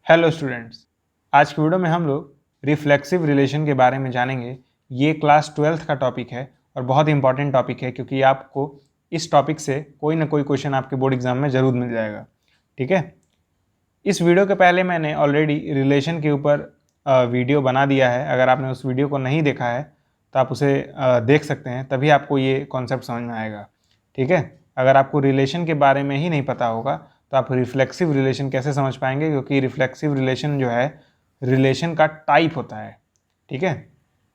Hello students, आज की video में हम लोग रिफ्लेक्सिव रिलेशन के बारे में जानेंगे। ये क्लास 12th का टॉपिक है और बहुत इंपॉर्टेंट टॉपिक है क्योंकि आपको इस टॉपिक से कोई ना कोई क्वेश्चन आपके बोर्ड एग्जाम में ज़रूर मिल जाएगा। ठीक है, इस वीडियो के पहले मैंने ऑलरेडी रिलेशन के ऊपर वीडियो बना दिया है। अगर आपने उस वीडियो को नहीं देखा है तो आप उसे देख सकते हैं, तभी आपको ये कॉन्सेप्ट समझ में आएगा। ठीक है, अगर आपको रिलेशन के बारे में ही नहीं पता होगा तो आप रिफ्लेक्सिव रिलेशन कैसे समझ पाएंगे, क्योंकि रिफ्लेक्सिव रिलेशन जो है रिलेशन का टाइप होता है। ठीक है,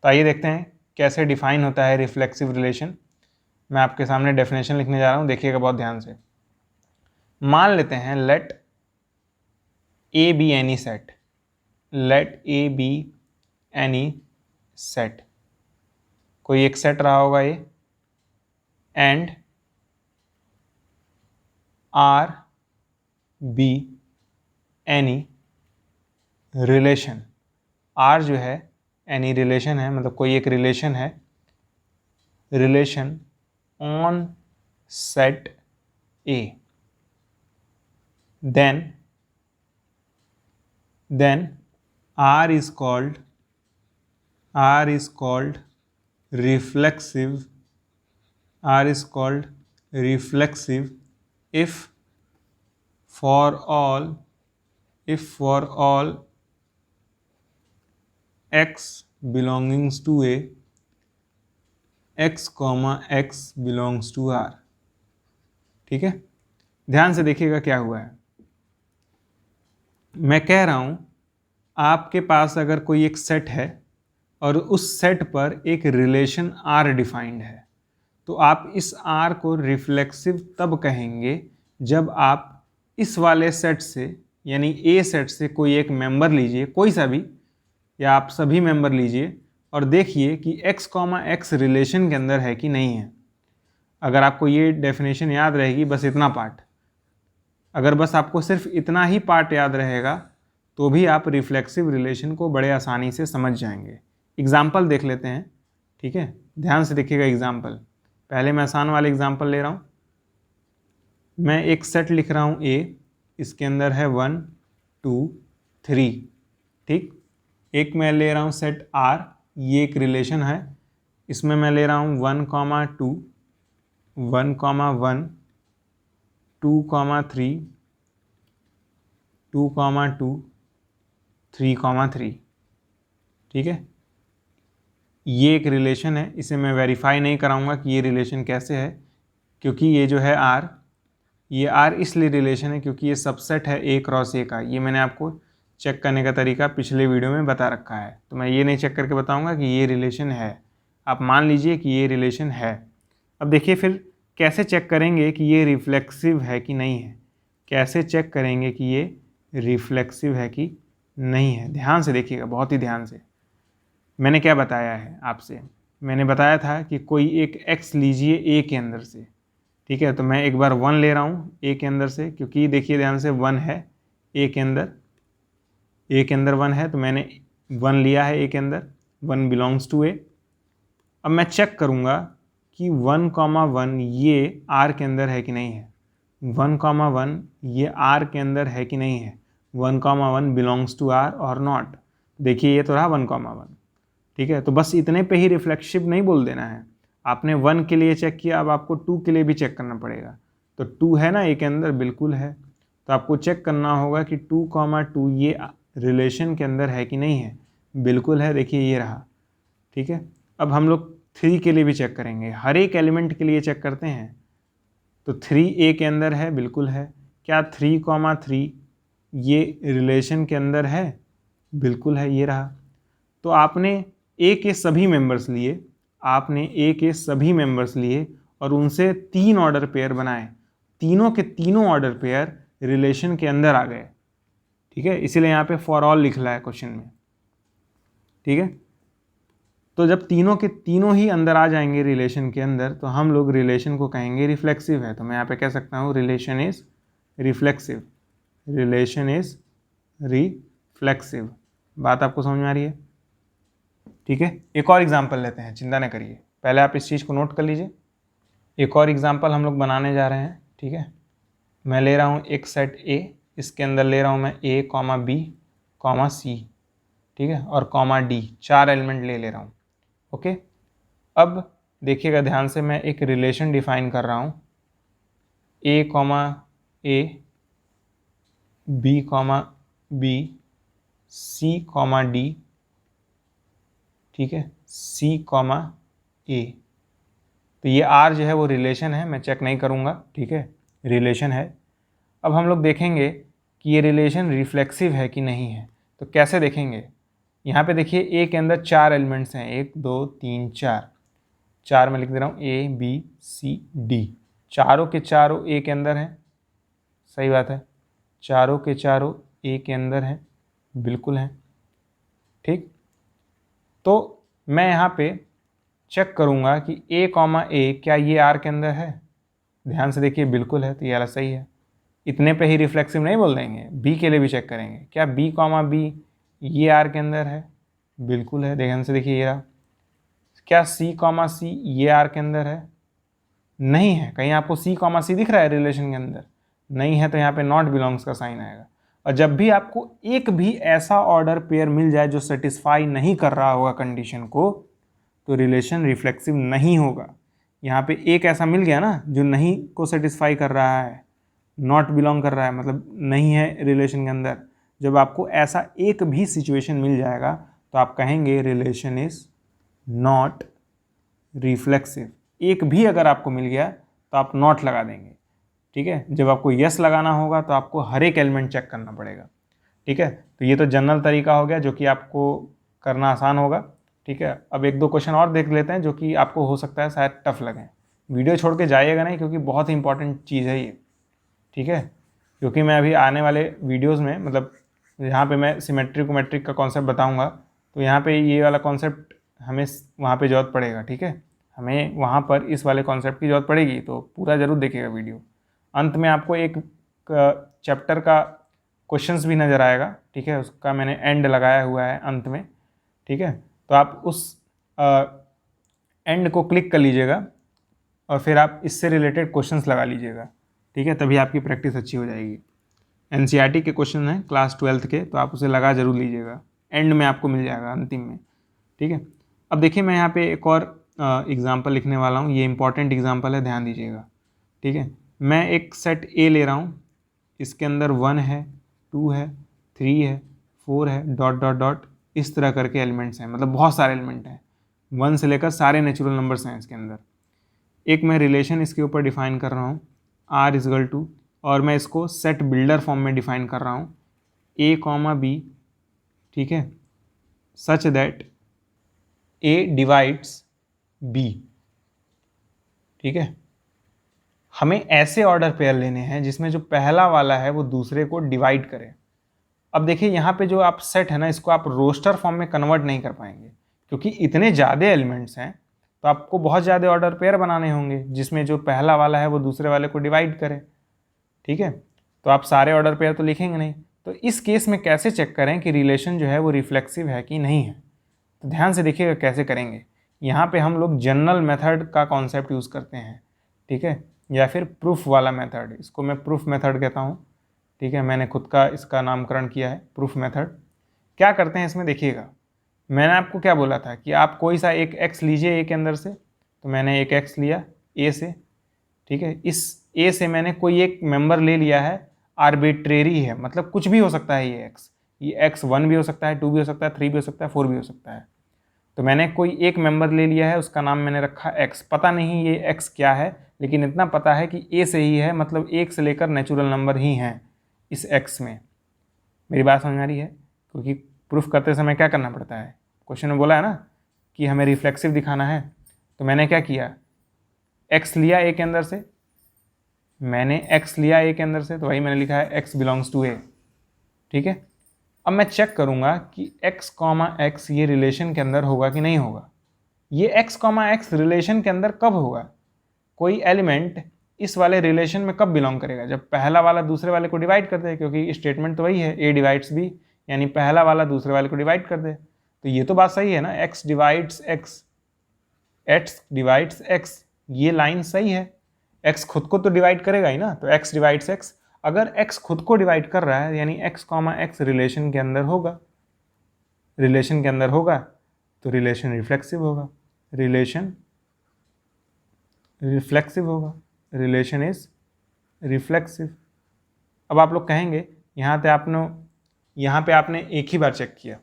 तो आइए देखते हैं कैसे डिफाइन होता है रिफ्लेक्सिव रिलेशन। मैं आपके सामने डेफिनेशन लिखने जा रहा हूँ, देखिएगा बहुत ध्यान से। मान लेते हैं let A be any set, let A be any set, कोई एक सेट रहा होगा ये, and R be any relation. R जो है एनी रिलेशन है, मतलब कोई एक रिलेशन है, relation on set A, then R is called reflexive, R is called reflexive if for all x belongs to A, x belongs to R। ठीक है, ध्यान से देखिएगा क्या हुआ है। मैं कह रहा हूं आपके पास अगर कोई एक सेट है और उस सेट पर एक रिलेशन R डिफाइंड है, तो आप इस R को रिफ्लेक्सिव तब कहेंगे जब आप इस वाले सेट से, यानी A सेट से कोई एक मेंबर लीजिए, कोई सा भी, या आप सभी मेंबर लीजिए और देखिए कि x, रिलेशन के अंदर है कि नहीं है। अगर आपको ये डेफिनेशन याद रहेगी, बस इतना पार्ट, अगर बस आपको सिर्फ इतना ही पार्ट याद रहेगा तो भी आप रिफ्लेक्सिव रिलेशन को बड़े आसानी से समझ जाएंगे। एग्जाम्पल देख लेते हैं। ठीक है, ध्यान से देखिएगा एग्जाम्पल। पहले मैं आसान वाले एग्जाम्पल ले रहा हूँ। मैं एक सेट लिख रहा हूँ A, इसके अंदर है 1 2 3। ठीक, एक मैं ले रहा हूँ सेट R, ये एक रिलेशन है, इसमें मैं ले रहा हूँ 1, 2 1, 1 2, 3 2, 2 3, 3। ठीक है, ये एक रिलेशन है, इसे मैं वेरीफाई नहीं कराऊंगा कि ये रिलेशन कैसे है, क्योंकि ये जो है R, ये R इसलिए रिलेशन है क्योंकि ये सबसेट है A क्रॉस A का। ये मैंने आपको चेक करने का तरीका पिछले वीडियो में बता रखा है, तो मैं ये नहीं चेक करके बताऊंगा कि ये रिलेशन है। आप मान लीजिए कि ये रिलेशन है। अब देखिए फिर कैसे चेक करेंगे कि ये रिफ्लेक्सिव है कि नहीं है, कैसे चेक करेंगे कि ये रिफ्लेक्सिव है कि नहीं है। ध्यान से देखिएगा, बहुत ही ध्यान से। मैंने क्या बताया है आपसे, मैंने बताया था कि कोई एक x लीजिए A के अंदर से। ठीक है, तो मैं एक बार 1 ले रहा हूँ A के अंदर से, क्योंकि देखिए ध्यान से 1 है A के अंदर, A के अंदर 1 है, तो मैंने 1 लिया है A के अंदर, 1 बिलोंग्स टू A। अब मैं चेक करूँगा कि 1, 1 ये R के अंदर है कि नहीं है, 1, 1 ये R के अंदर है कि नहीं है, 1, 1 बिलोंग्स टू R और नॉट। देखिए ये तो रहा 1, 1। ठीक है, तो बस इतने पे ही रिफ्लेक्सिव नहीं बोल देना है। आपने 1 के लिए चेक किया, अब आपको 2 के लिए भी चेक करना पड़ेगा। तो 2 है ना A के अंदर, बिल्कुल है, तो आपको चेक करना होगा कि 2, 2 ये रिलेशन के अंदर है कि नहीं है, बिल्कुल है, देखिए ये रहा। ठीक है, अब हम लोग 3 के लिए भी चेक करेंगे, हर एक एलिमेंट के लिए चेक करते हैं। तो 3 A के अंदर है, बिल्कुल है। क्या 3, 3 ये रिलेशन के अंदर है, बिल्कुल है, ये रहा। तो आपने A के सभी मेंबर्स लिए, आपने A के सभी मेंबर्स लिए और उनसे 3 ऑर्डर पेयर बनाए, तीनों के तीनों ऑर्डर पेयर रिलेशन के अंदर आ गए। ठीक है, इसीलिए यहाँ पे फॉर ऑल लिखा है क्वेश्चन में। ठीक है, तो जब तीनों के तीनों ही अंदर आ जाएंगे रिलेशन के अंदर, तो हम लोग रिलेशन को कहेंगे रिफ्लेक्सिव है। तो मैं यहाँ पे कह सकता हूँ relation is reflexive, relation is reflexive. बात आपको समझ में आ रही है? ठीक है, एक और एग्जाम्पल लेते हैं, चिंता न करिए, पहले आप इस चीज़ को नोट कर लीजिए। एक और एग्जाम्पल हम लोग बनाने जा रहे हैं। ठीक है, मैं ले रहा हूँ एक सेट A, इसके अंदर ले रहा हूँ मैं A, B कॉमा सी, ठीक है, और कॉमा डी, 4 एलिमेंट ले रहा हूँ। ओके, अब देखिएगा ध्यान से, मैं एक रिलेशन डिफाइन कर रहा हूँ, A comma A, B comma B, C comma D, ठीक है, सी कॉमा ए। तो ये आर जो है वो रिलेशन है, मैं चेक नहीं करूँगा, ठीक है, रिलेशन है। अब हम लोग देखेंगे कि ये रिलेशन रिफ्लेक्सिव है कि नहीं है। तो कैसे देखेंगे, यहाँ पे देखिए ए के अंदर 4 एलिमेंट्स हैं, 1 2 3 4, 4 में लिख दे रहा हूँ, ए बी सी डी, चारों के चारों ए के अंदर हैं, सही बात है, चारों के चारों ए के अंदर हैं, बिल्कुल हैं, ठीक। तो मैं यहाँ पे चेक करूँगा कि ए कॉमा ए क्या ये आर के अंदर है, ध्यान से देखिए, बिल्कुल है, तो ये वाला सही है। इतने पे ही रिफ्लेक्सिव नहीं बोल देंगे, बी के लिए भी चेक करेंगे, क्या बी कॉमा बी ये आर के अंदर है, बिल्कुल है, ध्यान से देखिए ये रहा। क्या सी कॉमा सी ये आर के अंदर है, नहीं है। कहीं आपको सी कॉमा सी दिख रहा है रिलेशन के अंदर, नहीं है, तो यहाँ पे नॉट बिलोंग्स का साइन आएगा। और जब भी आपको एक भी ऐसा ऑर्डर पेयर मिल जाए जो सेटिस्फाई नहीं कर रहा होगा कंडीशन को, तो रिलेशन रिफ्लेक्सिव नहीं होगा। यहाँ पे एक ऐसा मिल गया ना जो नहीं को सेटिस्फाई कर रहा है, नॉट बिलोंग कर रहा है, मतलब नहीं है रिलेशन के अंदर। जब आपको ऐसा एक भी सिचुएशन मिल जाएगा तो आप कहेंगे रिलेशन इज नॉट रिफ्लेक्सिव। एक भी अगर आपको मिल गया तो आप नॉट लगा देंगे, ठीक है। जब आपको यस लगाना होगा तो आपको हर एक एलिमेंट चेक करना पड़ेगा, ठीक है। तो ये तो जनरल तरीका हो गया जो कि आपको करना आसान होगा, ठीक है। अब 1-2 क्वेश्चन और देख लेते हैं जो कि आपको हो सकता है शायद टफ लगे। वीडियो छोड़ के जाइएगा नहीं, क्योंकि बहुत ही इंपॉर्टेंट चीज़ है ये, ठीक है। क्योंकि मैं अभी आने वाले वीडियोस में, मतलब यहाँ पे मैं सिमेट्रिक का कॉन्सेप्ट बताऊँगा, तो यहाँ पे ये वाला कॉन्सेप्ट हमें वहाँ पे ज़रूरत पड़ेगा, ठीक है। हमें वहाँ पर इस वाले कॉन्सेप्ट की ज़रूरत पड़ेगी, तो पूरा ज़रूर देखिएगा वीडियो। अंत में आपको एक चैप्टर का क्वेश्चंस भी नज़र आएगा, ठीक है, उसका मैंने एंड लगाया हुआ है अंत में, ठीक है। तो आप उस एंड को क्लिक कर लीजिएगा और फिर आप इससे रिलेटेड क्वेश्चंस लगा लीजिएगा, ठीक है, तभी आपकी प्रैक्टिस अच्छी हो जाएगी। एनसीईआरटी के क्वेश्चन हैं क्लास 12th के, तो आप उसे लगा जरूर लीजिएगा, एंड में आपको मिल जाएगा, अंतिम में, ठीक है। अब देखिए मैं यहाँ पे एक और एग्जाम्पल लिखने वाला हूँ, ये इंपॉर्टेंट एग्जाम्पल है, ध्यान दीजिएगा, ठीक है। मैं एक सेट ए ले रहा हूँ, इसके अंदर 1 है, 2 है, 3 है, 4 है, डॉट डॉट डॉट, इस तरह करके एलिमेंट्स हैं, मतलब बहुत सारे एलिमेंट हैं, 1 से लेकर सारे नेचुरल नंबर्स हैं इसके अंदर। एक मैं रिलेशन इसके ऊपर डिफाइन कर रहा हूँ, आर इजगल टू, और मैं इसको सेट बिल्डर फॉर्म में डिफाइन कर रहा हूँ, ए कॉमा बी, ठीक है, such that A divides B, ठीक है। हमें ऐसे ऑर्डर पेयर लेने हैं जिसमें जो पहला वाला है वो दूसरे को डिवाइड करे। अब देखिए यहाँ पे जो आप सेट है ना, इसको आप रोस्टर फॉर्म में कन्वर्ट नहीं कर पाएंगे, क्योंकि इतने ज़्यादा एलिमेंट्स हैं, तो आपको बहुत ज़्यादा ऑर्डर पेयर बनाने होंगे जिसमें जो पहला वाला है वो दूसरे वाले को डिवाइड करे, ठीक है। तो आप सारे ऑर्डर पेयर तो लिखेंगे नहीं, तो इस केस में कैसे चेक करें कि रिलेशन जो है वो रिफ्लेक्सिव है कि नहीं है, तो ध्यान से देखिएगा कैसे करेंगे। यहाँ पे हम लोग जनरल मेथड का कॉन्सेप्ट यूज़ करते हैं, ठीक है, या फिर प्रूफ वाला मेथड, इसको मैं प्रूफ मेथड कहता हूँ, ठीक है। मैंने खुद का इसका नामकरण किया है प्रूफ मेथड। क्या करते हैं इसमें देखिएगा, मैंने आपको क्या बोला था कि आप कोई सा एक x लीजिए ए के अंदर से, तो मैंने एक x लिया ए से, ठीक है। इस ए से मैंने कोई एक मेंबर ले लिया है, आर्बिट्रेरी है, मतलब कुछ भी हो सकता है ये x 1 भी हो सकता है, 2 भी हो सकता है, 3 भी हो सकता है, 4 भी हो सकता है। तो मैंने कोई एक मेंबर ले लिया है, उसका नाम मैंने रखा x, पता नहीं ये x क्या है, लेकिन इतना पता है कि a से ही है, मतलब 1 से लेकर नेचुरल नंबर ही हैं इस x में। मेरी बात समझ आ रही है, क्योंकि प्रूफ करते समय क्या करना पड़ता है, क्वेश्चन में बोला है ना कि हमें रिफ्लेक्सिव दिखाना है, तो मैंने क्या किया, x लिया a के अंदर से, मैंने x लिया a के अंदर से, तो वही मैंने लिखा है x बिलोंग्स टू a, ठीक है। अब मैं चेक करूंगा कि x कॉमा x ये रिलेशन के अंदर होगा कि नहीं होगा। ये x कॉमा x रिलेशन के अंदर कब होगा, कोई एलिमेंट इस वाले रिलेशन में कब बिलोंग करेगा, जब पहला वाला दूसरे वाले को डिवाइड कर दे, क्योंकि स्टेटमेंट तो वही है, a डिवाइड्स b, यानी पहला वाला दूसरे वाले को डिवाइड कर दे। तो ये तो बात सही है ना, x डिवाइड्स x, ये लाइन सही है, x खुद को तो डिवाइड करेगा ही ना, तो x डिवाइड्स x। अगर x खुद को डिवाइड कर रहा है यानी x, x रिलेशन के अंदर होगा तो रिलेशन रिफ्लेक्सिव होगा, रिलेशन इज रिफ्लेक्सिव। अब आप लोग कहेंगे यहाँ पे आपने एक ही बार चेक किया,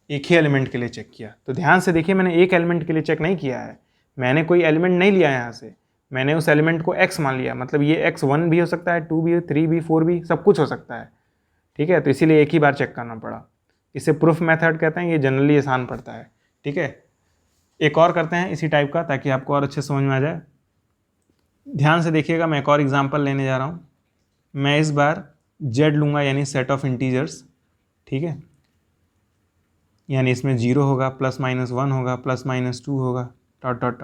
एक ही एलिमेंट के लिए चेक किया, तो ध्यान से देखिए मैंने एक एलिमेंट के लिए चेक नहीं किया है, मैंने कोई एलिमेंट नहीं लिया यहाँ से, मैंने उस एलिमेंट को x मान लिया, मतलब ये x 1 भी हो सकता है, 2 भी, 3 भी, 4 भी, सब कुछ हो सकता है, ठीक है। तो इसीलिए एक ही बार चेक करना पड़ा, इसे प्रूफ मेथड कहते हैं, ये जनरली आसान पड़ता है, ठीक है। एक और करते हैं इसी टाइप का ताकि आपको और अच्छे समझ में आ जाए। ध्यान से देखिएगा, मैं एक और एग्जाम्पल लेने जा रहा हूँ। मैं इस बार z लूँगा यानी सेट ऑफ इंटीजर्स, ठीक है, यानी इसमें 0 होगा, +-1 होगा, +-2 होगा, डॉट।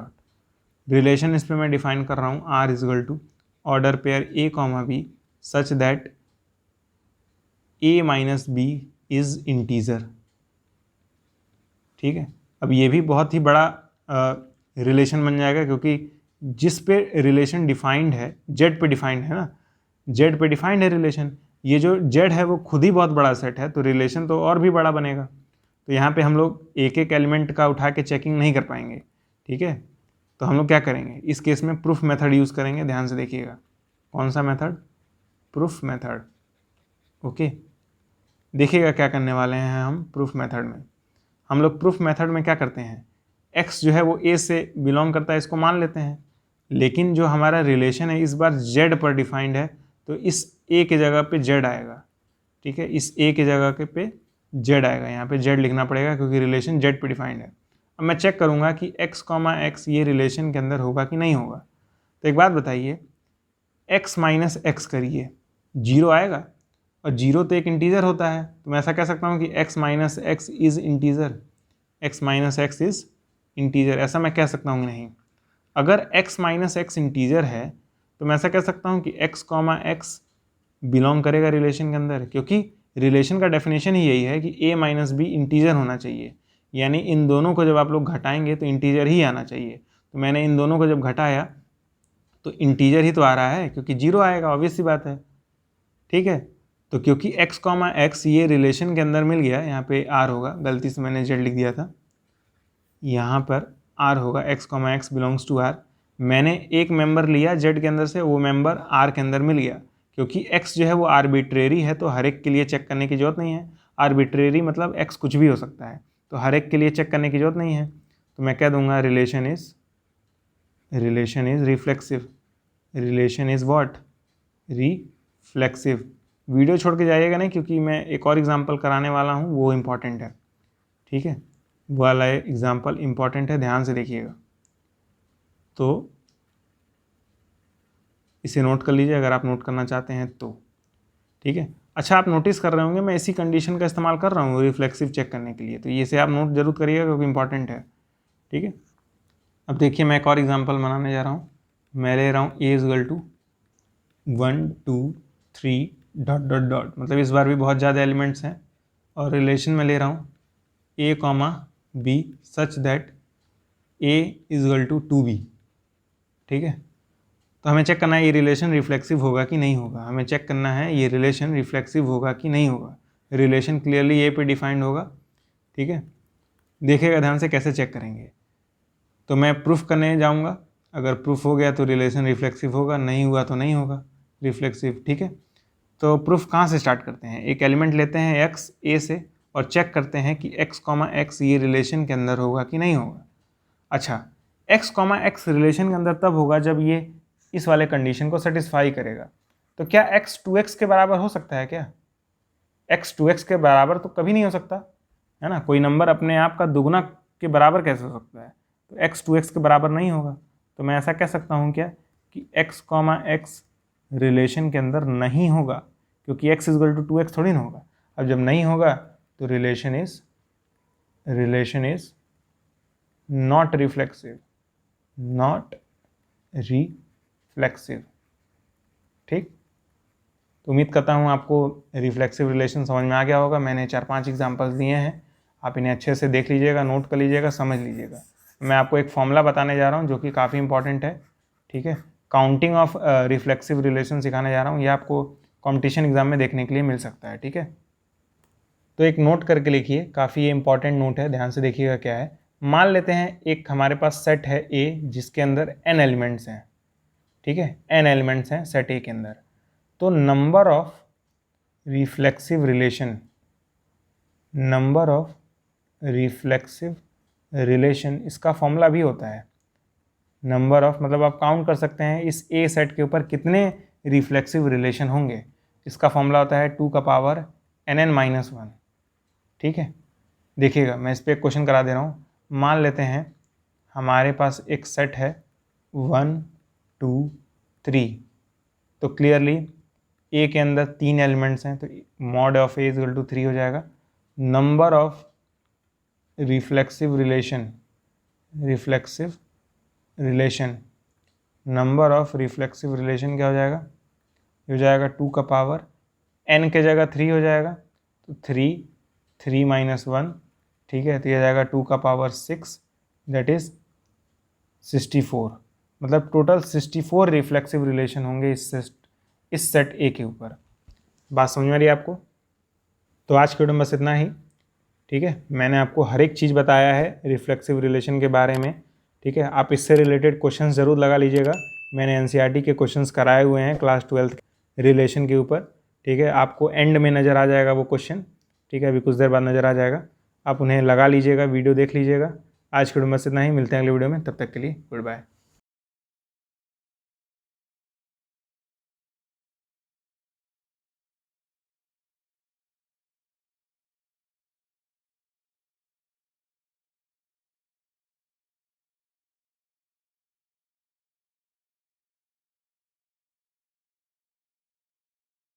रिलेशन इस पर मैं डिफाइन कर रहा हूँ R is equal to ordered pair A, B such that A - B is integer, ठीक है। अब ये भी बहुत ही बड़ा रिलेशन बन जाएगा क्योंकि जिस पे रिलेशन डिफाइंड है, Z पे डिफाइंड है ना, Z पे डिफाइंड है रिलेशन, ये जो Z है वो खुद ही बहुत बड़ा सेट है, तो रिलेशन तो और भी बड़ा बनेगा। तो यहाँ पे हम लोग एक एक एलिमेंट का उठा के चेकिंग नहीं कर पाएंगे, ठीक है। तो हम लोग क्या करेंगे, इस केस में प्रूफ मेथड यूज़ करेंगे। ध्यान से देखिएगा, कौन सा मेथड, प्रूफ मेथड, ओके। देखिएगा क्या करने वाले हैं हम प्रूफ मेथड में। हम लोग प्रूफ मेथड में क्या करते हैं, x जो है वो a से बिलोंग करता है, इसको मान लेते हैं, लेकिन जो हमारा रिलेशन है इस बार z पर डिफाइंड है, तो इस a के जगह पे z आएगा, ठीक है, इस a के जगह के पे z आएगा, यहाँ पे z लिखना पड़ेगा क्योंकि रिलेशन z पे डिफाइंड है। अब मैं चेक करूँगा कि x, x ये रिलेशन के अंदर होगा कि नहीं होगा। तो एक बात बताइए, x - x करिए, 0 आएगा, और 0 तो एक इंटीजर होता है, तो मैं ऐसा कह सकता हूँ कि x - x is integer, x - x is integer, ऐसा मैं कह सकता हूँ कि नहीं। अगर x - x इंटीजर है तो मैं ऐसा कह सकता हूँ कि x, x बिलोंग करेगा रिलेशन के अंदर, क्योंकि रिलेशन का डेफिनेशन ही यही है कि a - b इंटीजर होना चाहिए, यानी इन दोनों को जब आप लोग घटाएंगे तो इंटीजर ही आना चाहिए। तो मैंने इन दोनों को जब घटाया तो इंटीजर ही तो आ रहा है, क्योंकि 0 आएगा, ऑब्वियस सी बात है, ठीक है। तो क्योंकि x, x ये रिलेशन के अंदर मिल गया, यहाँ पे r होगा, गलती से मैंने z लिख दिया था, यहाँ पर r होगा, x, x belongs to r। मैंने एक मेंबर लिया z के अंदर से, वो मेंबर r के अंदर मिल गया, क्योंकि x जो है वो आर्बिट्रेरी है, तो हर एक के लिए चेक करने की जरूरत नहीं है। आर्बिट्रेरी मतलब x कुछ भी हो सकता है, तो हर एक के लिए चेक करने की जरूरत नहीं है। तो मैं कह दूंगा relation is reflexive, relation is what, reflexive. Video छोड़ के जाइएगा नहीं, क्योंकि मैं एक और एग्जांपल कराने वाला हूँ, वो इम्पॉर्टेंट है, ठीक है, वो वाला एग्जांपल इम्पॉर्टेंट है, ध्यान से देखिएगा। तो इसे नोट कर लीजिए अगर आप नोट करना चाहते हैं तो, ठीक है। अच्छा, आप नोटिस कर रहे होंगे मैं इसी कंडीशन का इस्तेमाल कर रहा हूँ रिफ्लेक्सिव चेक करने के लिए, तो ये से आप नोट जरूर करिएगा क्योंकि इंपॉर्टेंट है, ठीक है। अब देखिए मैं एक और एग्जांपल बनाने जा रहा हूँ। मैं ले रहा हूँ a इजगल टू 1 2 3 डॉट, मतलब इस बार भी बहुत ज़्यादा एलिमेंट्स हैं, और रिलेशन में ले रहा हूँ a, b such that a is equal to 2b, ठीक है। तो हमें चेक करना है ये रिलेशन रिफ्लेक्सिव होगा कि नहीं होगा, हमें चेक करना है ये रिलेशन रिफ्लेक्सिव होगा कि नहीं होगा। रिलेशन क्लियरली ए पे डिफाइंड होगा, ठीक है। देखिएगा ध्यान से कैसे चेक करेंगे। तो मैं प्रूफ करने जाऊंगा, अगर प्रूफ हो गया तो रिलेशन रिफ्लेक्सिव होगा, नहीं हुआ तो नहीं होगा रिफ्लेक्सिव, ठीक है। तो प्रूफ कहाँ से स्टार्ट करते हैं, एक एलिमेंट लेते हैं x a से और चेक करते हैं कि x, x ये रिलेशन के अंदर होगा कि नहीं होगा। अच्छा, x, x रिलेशन के अंदर तब होगा जब ये इस वाले कंडीशन को सेटिस्फाई करेगा। तो क्या x 2x के बराबर हो सकता है क्या, x 2x के बराबर तो कभी नहीं हो सकता है ना, कोई नंबर अपने आप का दुगना के बराबर कैसे हो सकता है, तो x 2x के बराबर नहीं होगा। तो मैं ऐसा कह सकता हूँ क्या कि x, x रिलेशन के अंदर नहीं होगा, क्योंकि x इजगल टू 2x थोड़ी ना होगा। अब जब नहीं होगा तो रिलेशन इज नॉट रिफ्लेक्सिव, ठीक। तो उम्मीद करता हूँ आपको रिफ्लेक्सिव रिलेशन समझ में आ गया होगा। मैंने 4-5 एग्जांपल्स दिए हैं, आप इन्हें अच्छे से देख लीजिएगा, नोट कर लीजिएगा, समझ लीजिएगा। मैं आपको एक फॉर्मूला बताने जा रहा हूँ जो कि काफ़ी इंपॉर्टेंट है, ठीक है। काउंटिंग ऑफ रिफ्लेक्सिव रिलेशन सिखाने जा रहा हूँ, यह आपको कंपटीशन एग्ज़ाम में देखने के लिए मिल सकता है। ठीक है, तो एक नोट करके लिखिए, काफ़ी ये इंपॉर्टेंट नोट है, ध्यान से देखिएगा क्या है। मान लेते हैं एक हमारे पास सेट है ए जिसके अंदर n एलिमेंट्स हैं। ठीक है, n एलिमेंट्स हैं सेट ए के अंदर। तो number of reflexive relation, number of reflexive relation, इसका फॉर्मूला भी होता है नंबर ऑफ, मतलब आप काउंट कर सकते हैं इस ए सेट के ऊपर कितने रिफ्लेक्सिव रिलेशन होंगे। इसका फॉर्मूला होता है 2 का पावर nn-1। ठीक है, देखिएगा मैं इस पर एक क्वेश्चन करा दे रहा हूँ। मान लेते हैं हमारे पास एक सेट है 1 2 3, तो क्लियरली ए के अंदर 3 एलिमेंट्स हैं, तो mod of A equal to 3 हो जाएगा। Number of reflexive relation, reflexive relation, number of reflexive relation क्या हो जाएगा, ये हो जाएगा 2 का पावर n के जगह 3 हो जाएगा, तो 3 -1। ठीक है, तो ये जाएगा 2 का पावर 6, दैट इज 64। मतलब टोटल 64 रिफ्लेक्सिव रिलेशन होंगे इस सेट ए के ऊपर। बात समझ में आ रही है आपको? तो आज के वीडियो में बस इतना ही। ठीक है, मैंने आपको हर एक चीज़ बताया है रिफ्लेक्सिव रिलेशन के बारे में। ठीक है, आप इससे रिलेटेड क्वेश्चंस ज़रूर लगा लीजिएगा। मैंने एनसीईआरटी के क्वेश्चंस कराए हुए हैं क्लास 12 रिलेशन के ऊपर। ठीक है, आपको एंड में नज़र आ जाएगा वो क्वेश्चन। ठीक है, अभी कुछ देर बाद नज़र आ जाएगा, आप उन्हें लगा लीजिएगा, वीडियो देख लीजिएगा। आज के वीडियो में बस इतना ही, मिलते हैं अगले वीडियो में, तब तक के लिए गुड बाय।